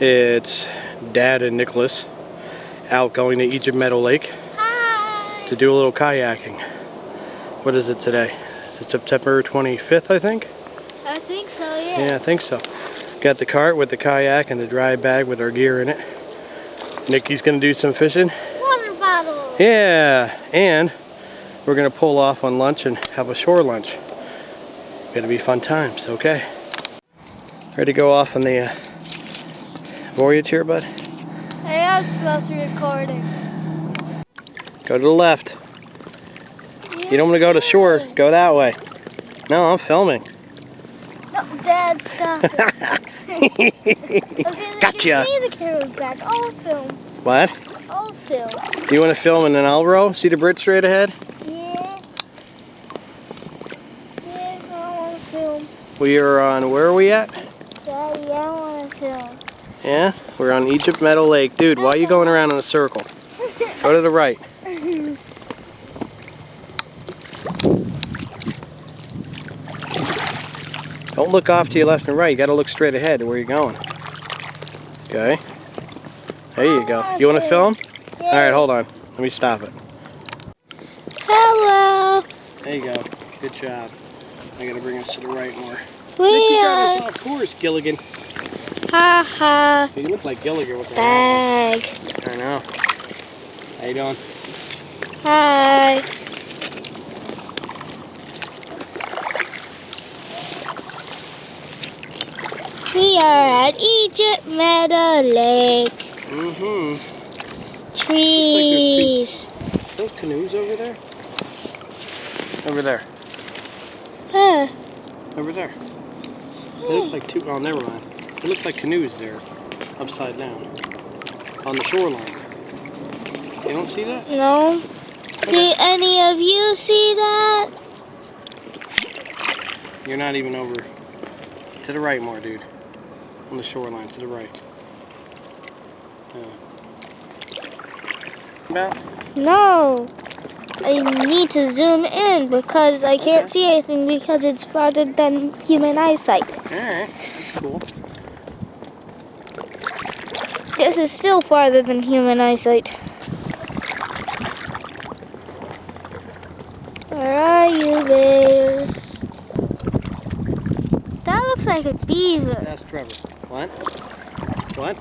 It's Dad and Nicholas out going to Egypt Meadow Lake to do a little kayaking. What is it today? Is it September 25th, I think? I think so, yeah. Yeah, I think so. Got the cart with the kayak and the dry bag with our gear in it. Nikki's gonna do some fishing. Water bottle. Yeah, and we're gonna pull off on lunch and have a shore lunch. Gonna be fun times, okay? Ready to go off on the voyage here, bud? Hey, I'm supposed to be recording. Go to the left. You don't want to go to shore, go that way. No, I'm filming. No, Dad, stop it. Okay, Gotcha. give me the camera back. I'll film. What? I'll film. You want to film and then I'll row? See the bridge straight ahead? Yeah. Yeah, I want to film. We are on, where are we at? Daddy, I want to film. Yeah, we're on Egypt Meadow Lake. Dude, why are you going around in a circle? Go to the right. Don't look off to your left and right. You got to look straight ahead to where you're going. Okay. There you go. You want to film? Yeah. All right, hold on. Let me stop it. Hello. There you go. Good job. I got to bring us to the right more. We got are. us off course, Gilligan. Ha ha. You look like Gilligan with the Bag. I know. How you doing? Hi. We are at Egypt Meadow Lake. Mm-hmm. Trees. Like those canoes over there? Over there. Huh. Over there. They look like two. Oh, never mind. They look like canoes there, upside down, on the shoreline. You don't see that? No. Okay. Did any of you see that? You're not even over. To the right more, dude. On the shoreline, to the right. About? No. I need to zoom in because I can't see anything because it's farther than human eyesight. Alright, that's cool. This is still farther than human eyesight. Where are you, bears? That looks like a beaver. That's Trevor. What? What?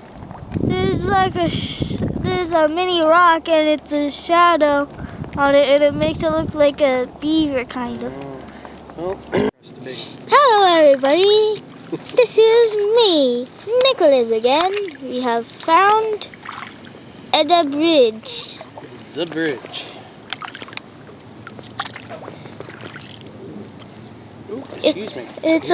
There's like there's a mini rock and it's a shadow on it and it makes it look like a beaver kind of. Well, Hello everybody. This is me, Nicholas again. We have found the bridge. The bridge. Ooh, excuse me. It's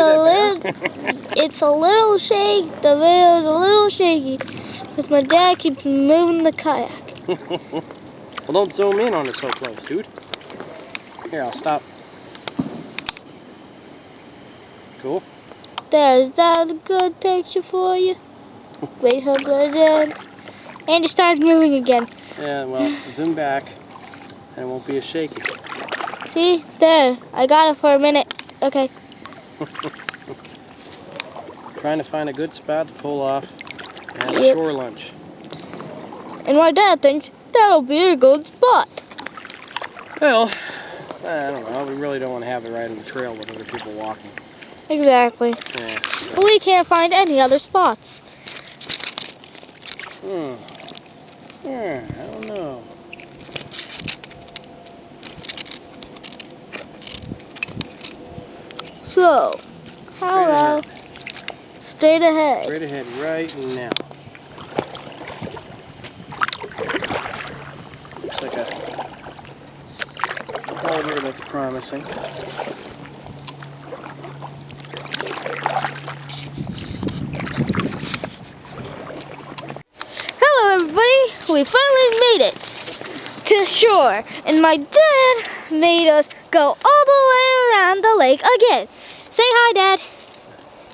a little shake. The video is a little shaky because my dad keeps moving the kayak. Well, don't zoom in on it so close, dude. Here, I'll stop. Cool. There's that a good picture for you. Wait till it and you start moving again. Yeah, well, zoom back and it won't be as shaky. See? There. I got it for a minute. Okay. Trying to find a good spot to pull off and have a shore lunch. And my dad thinks that'll be a good spot. Well, I don't know. We really don't want to have it right on the trail with other people walking. Exactly. Yeah. So. But we can't find any other spots. Yeah, I don't know. So, hello. Straight ahead. Straight ahead right now. Looks like a hole here that's promising. Hello everybody. We finally made it to shore. And my dad made us go all the way around the lake again. Say hi, Dad.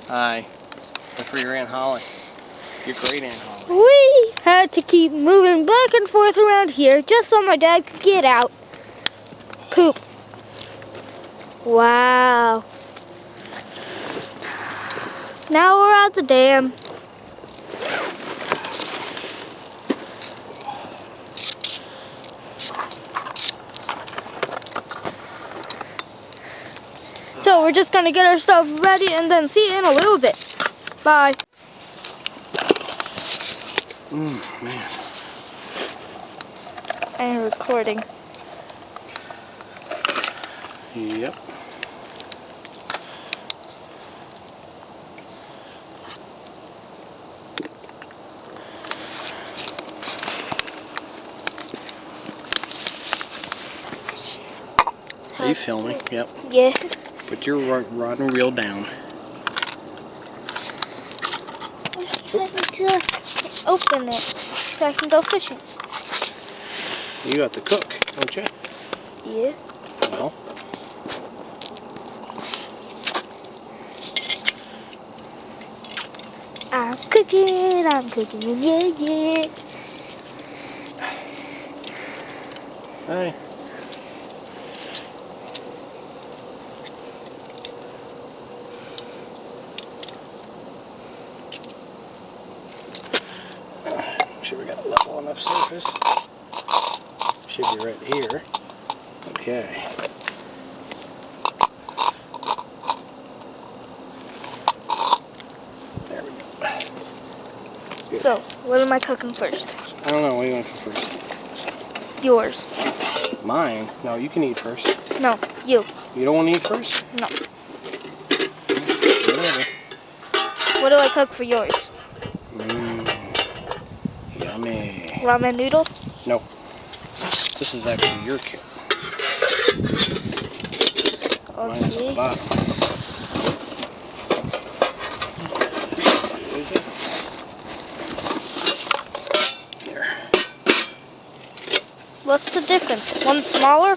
Hi. That's for your Aunt Holly. Your great Aunt Holly. We had to keep moving back and forth around here just so my dad could get out. Poop. Wow. Now we're at the dam. So we're just gonna get our stuff ready and then see you in a little bit. Bye. Man. I'm recording. Yep. Are you filming? Yep. Yeah. Put your rod and reel down. I need to open it so I can go fishing. You got to cook, don't you? Yeah. Well. I'm cooking, yeah. Hi. Sure we got a level enough surface. Should be right here. Okay. There we go. Good. So, what am I cooking first? I don't know. What do you want to cook first? Yours. Mine? No, you can eat first. No, you. You don't want to eat first? No. Whatever. What do I cook for yours? Yummy. Ramen noodles? No. This is actually your kit. Mine is at the bottom. Is it? There. What's the difference? One smaller?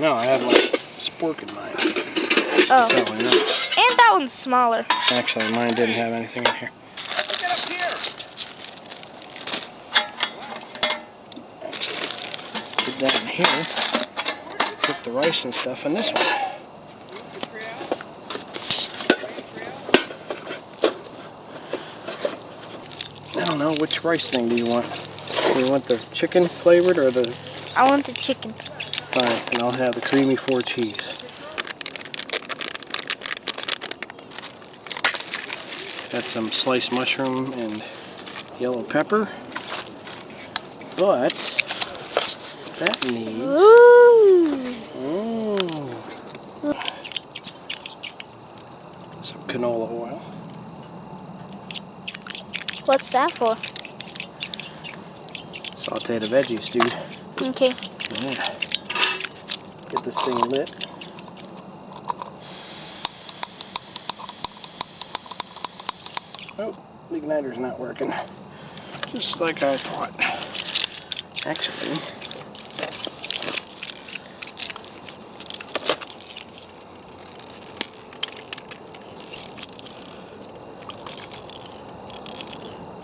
No, I have like spork in mine. Oh. That's all I know. And that one's smaller. Actually, mine didn't have anything in here. Get up here! Put that in here. Put the rice and stuff in this one. I don't know, which rice thing do you want? Do you want the chicken flavored or the... I want the chicken. Fine, and I'll have the creamy 4 cheese. Got some sliced mushroom and yellow pepper. But that needs... some canola oil. What's that for? Saute the veggies, dude. Okay. Yeah. Get this thing lit. Oh, the igniter's not working. Just like I thought. Actually,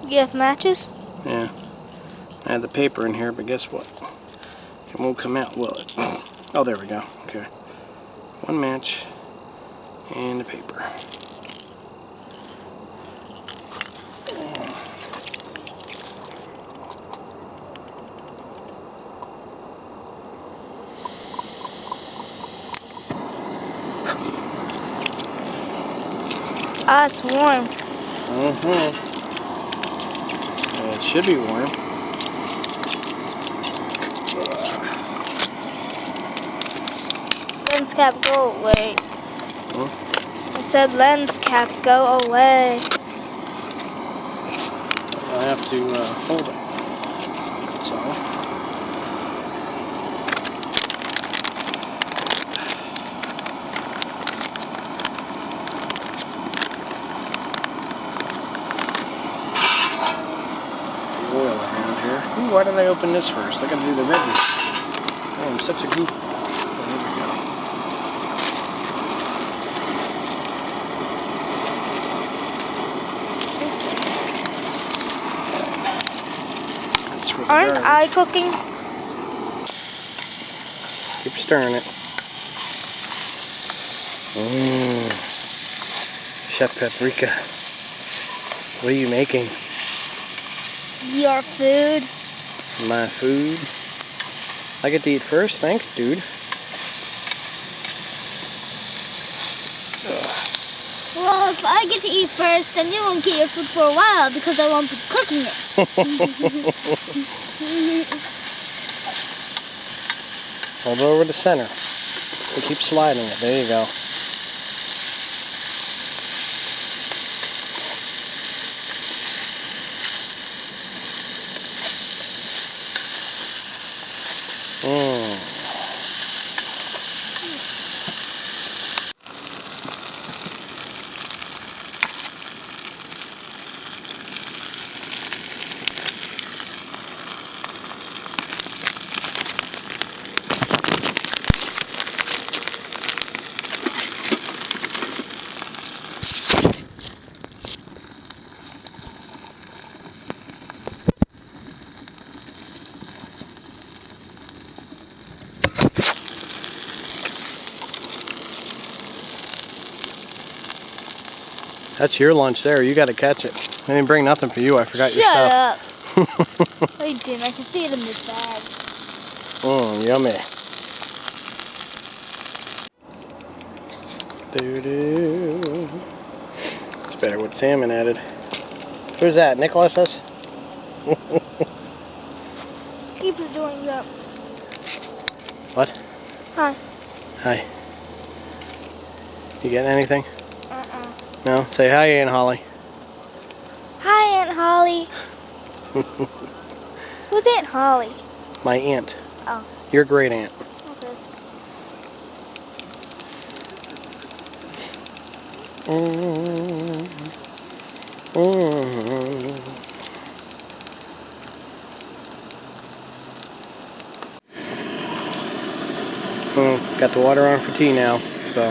You have matches? yeah. I had the paper in here, but guess what? It won't come out, will it? Oh, there we go. Okay. One match and the paper. Ah, it's warm. It should be warm. Lens cap, go away. Huh? I said lens cap, go away. I'll have to hold it. That's all. Oil around here. Ooh, why did I open this first? I gotta do the veggies. Oh, I'm such a goof. Oh, there we go. That's for the Aren't garbage. I cooking? Keep stirring it. Chef Paprika. What are you making? Your food. My food. I get to eat first, thanks, dude. if I get to eat first, then you won't get your food for a while because I won't be cooking it. Hold it over the center. And keep sliding it. There you go. That's your lunch there. You got to catch it. I didn't bring nothing for you. I forgot your stuff. Shut up. I didn't. I can see it in this bag. Yummy. Doo-doo. It's better with salmon added. Who's that? Nicholas's? Keep doing that. What? Hi. Hi. You getting anything? No? Say hi, Aunt Holly. Hi, Aunt Holly. Who's Aunt Holly? My aunt. Oh. Your great aunt. Okay. Got the water on for tea now, so.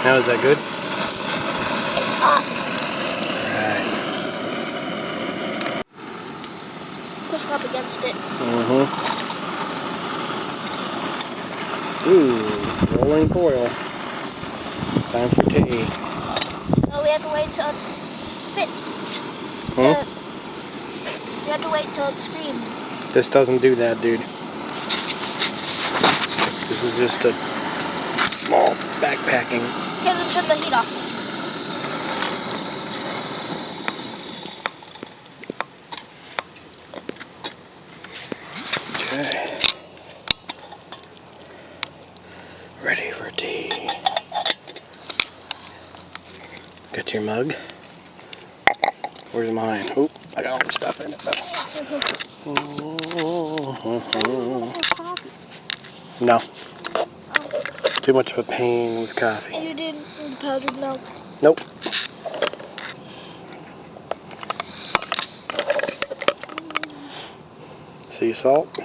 Now is that good? Alright. Push up against it. Ooh, rolling foil. Time for tea. No, we have to wait till it's fit. We have to wait till it screams. This doesn't do that, dude. This is just a small backpacking. Okay, let's turn the heat off. Okay. Ready for tea. Got your mug? Where's mine? Oop, I got all the stuff in it though. No. Too much of a pain with coffee. And you didn't with powdered milk. Nope. Sea salt.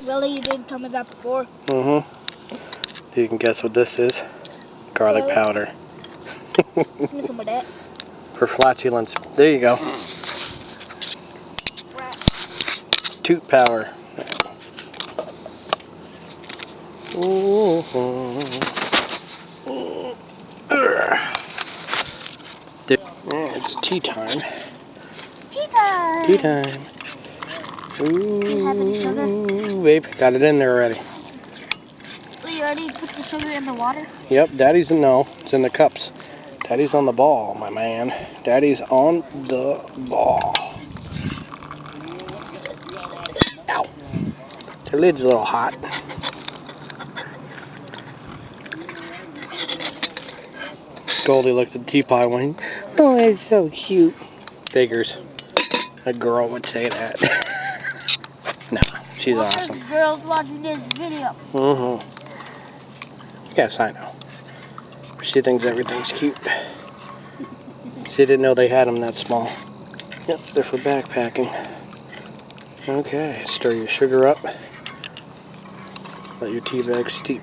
Really? You didn't tell me that before? You can guess what this is. Garlic powder. Give me some of that. For flatulence. There you go. Toot power. It's tea time. Tea time! Tea time. Ooh, Do you have any sugar? babe, got it in there already. You already put the sugar in the water? Yep, Daddy's no, it's in the cups. Daddy's on the ball, my man. Daddy's on the ball. Ow. The lid's a little hot. Goldie looked at the teapot and went, "Oh, it's so cute." Figures. A girl would say that. No, she's awesome. Girls watching this video. Yes, I know. She thinks everything's cute. She didn't know they had them that small. Yep, they're for backpacking. Okay, stir your sugar up. Let your tea bag steep.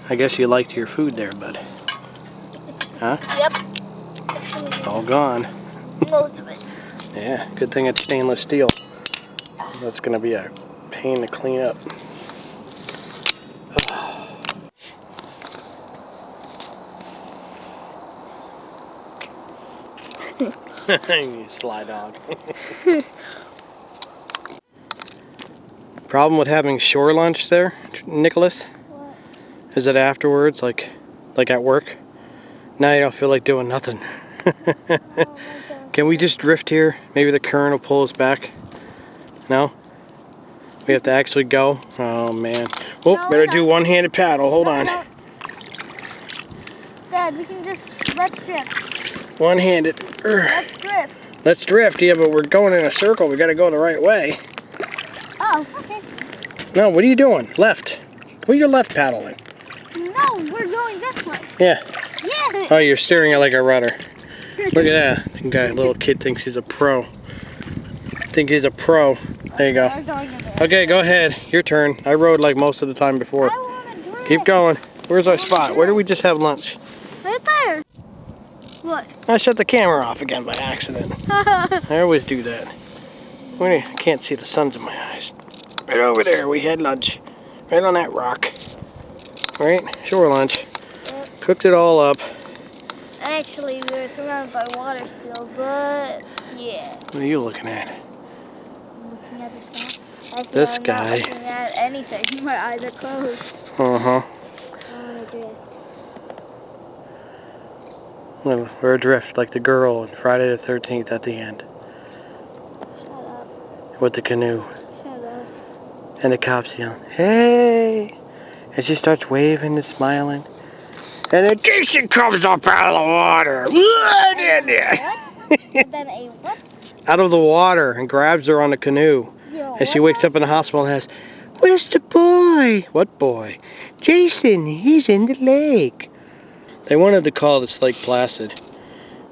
I guess you liked your food there, bud. Huh? Yep. It's all gone. Most of it. Yeah, good thing it's stainless steel. That's going to be a pain to clean up. You sly dog. Problem with having shore lunch there, Nicholas? What? Is that afterwards, like at work? Now you don't feel like doing nothing. Can we just drift here? Maybe the current will pull us back. No? We have to actually go? Oh man. Oh, No, better do one-handed paddle. Hold on. No. Dad, we can let's drift. One-handed. Let's drift. Let's drift. Yeah, but we're going in a circle. We got to go the right way. Oh, okay. No, what are you doing? Left. What are you left paddling? No, we're going this way. Yeah. Yeah. Oh, you're steering it like a rudder. Look at that. The guy, little kid thinks he's a pro. Think he's a pro. There you go. Okay, go ahead. Your turn. I rode like most of the time before. I want to drift. Keep going. Where's our spot? Where did we just have lunch? Right there. What? I shut the camera off again by accident. I always do that. I can't see the suns in my eyes. Right over there, we had lunch. Right on that rock. Right? Shore lunch. Yep. Cooked it all up. Actually, we were surrounded by water still, but yeah. What are you looking at? I'm looking at this guy. Actually, This I'm guy. not looking at anything. My eyes are closed. Uh-huh. I want to drift. Well, we're adrift like the girl in Friday the 13th at the end. Shut up. With the canoe. Shut up. And the cops yelling, "Hey!" And she starts waving and smiling. And then Jason comes up out of the water. What? And then a what? Out of the water and grabs her on the canoe. Yo, And she wakes up in the hospital and has, "Where's the boy?" "What boy?" "Jason, he's in the lake." They wanted to call this Lake Placid,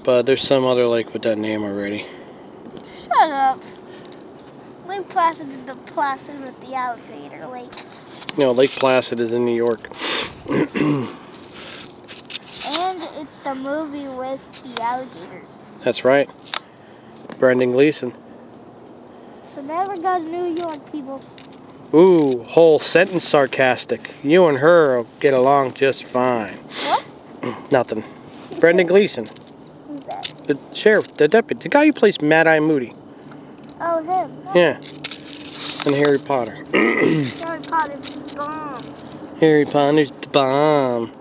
but there's some other lake with that name already. Shut up. Lake Placid is the Placid with the alligator lake. No, Lake Placid is in New York. And it's the movie with the alligators. That's right. Brendan Gleeson. So never go to New York, people. Ooh, whole sentence sarcastic. You and her will get along just fine. What? Nothing. Brendan Gleeson. Who's that? The sheriff, the deputy, the guy who plays Mad-Eye Moody. Oh, him. Yeah. And Harry Potter. Harry Potter's bomb. Harry Potter's the bomb.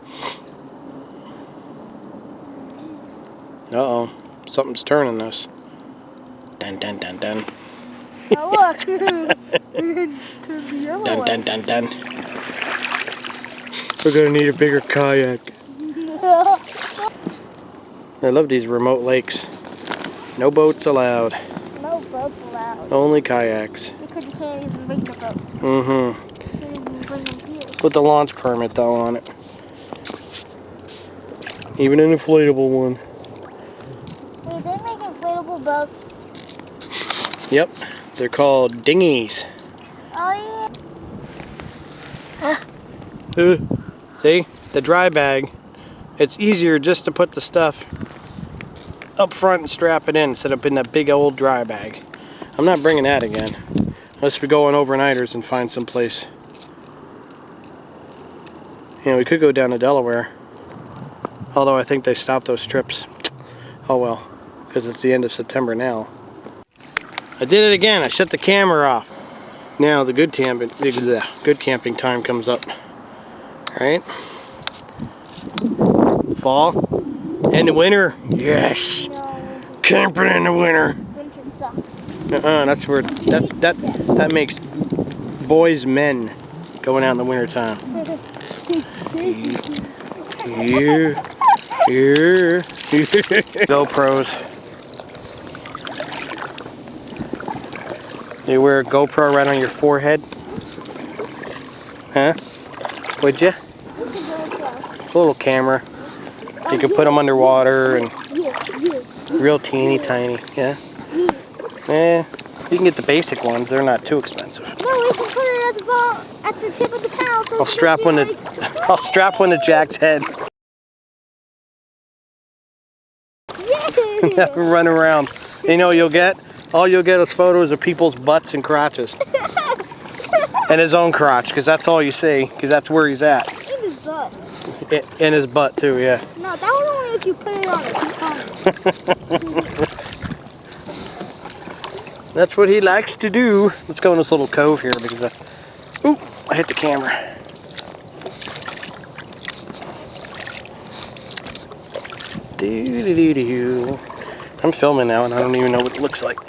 Uh-oh. Something's turning us. Dun dun dun dun. Oh, look. Turn the yellow Dun way. dun dun dun. We're gonna need a bigger kayak. I love these remote lakes. No boats allowed. No boats allowed. Only kayaks. Because you can't even bring the boats. Mm-hmm. You can't even bring them here. With the launch permit though on it. Even an inflatable one. Wait, they make inflatable boats? Yep. They're called dinghies. Oh, See? The dry bag. It's easier just to put the stuff up front and strap it in instead of in that big old dry bag. I'm not bringing that again. Unless we go on overnighters and find some place. You know, we could go down to Delaware. Although I think they stopped those trips. Oh well. Because it's the end of September now. I did it again. I shut the camera off. Now the good camping time comes up. Alright? Fall and the winter. Yes. no. Camping in the winter. Winter sucks. That's where that makes boys men going out in the winter time. Here. GoPros. You wear a GoPro right on your forehead? Huh? Would you? It's a little camera. You can put them underwater and real teeny tiny. Yeah. You can get the basic ones. They're not too expensive. No, we can put it at the tip of the paddle. So I'll strap one to Jack's head. Yeah. Run around. You know what you'll get? All you'll get is photos of people's butts and crotches. And his own crotch, because that's all you see, because that's where he's at. In his butt. In his butt too, yeah. No, that was only if you put it on it. That's what he likes to do. Let's go in this little cove here because oop, I hit the camera. Doo-doo-doo-doo. I'm filming now and I don't even know what it looks like.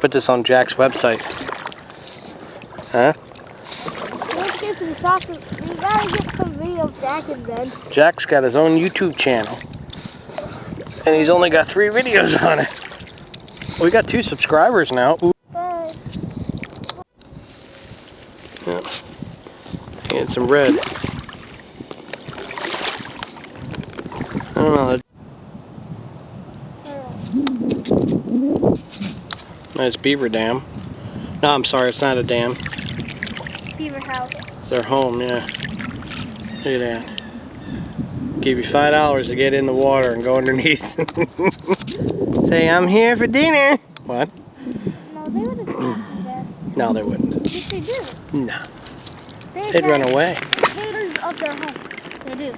Put this on Jack's website. Huh? Let's get some sausage. We gotta get some video of Jack and Ben. Jack's got his own YouTube channel. And he's only got 3 videos on it. We got 2 subscribers now. Ooh. Yeah. And some red. I don't know. Nice beaver dam. No, I'm sorry, it's not a dam. Beaver house. It's their home, yeah. Look at that. Give you $5 to get in the water and go underneath. Say, I'm here for dinner. What? No, they wouldn't do that. No, they wouldn't. Yes, they do. No. They'd run away. Haters of their home. They do.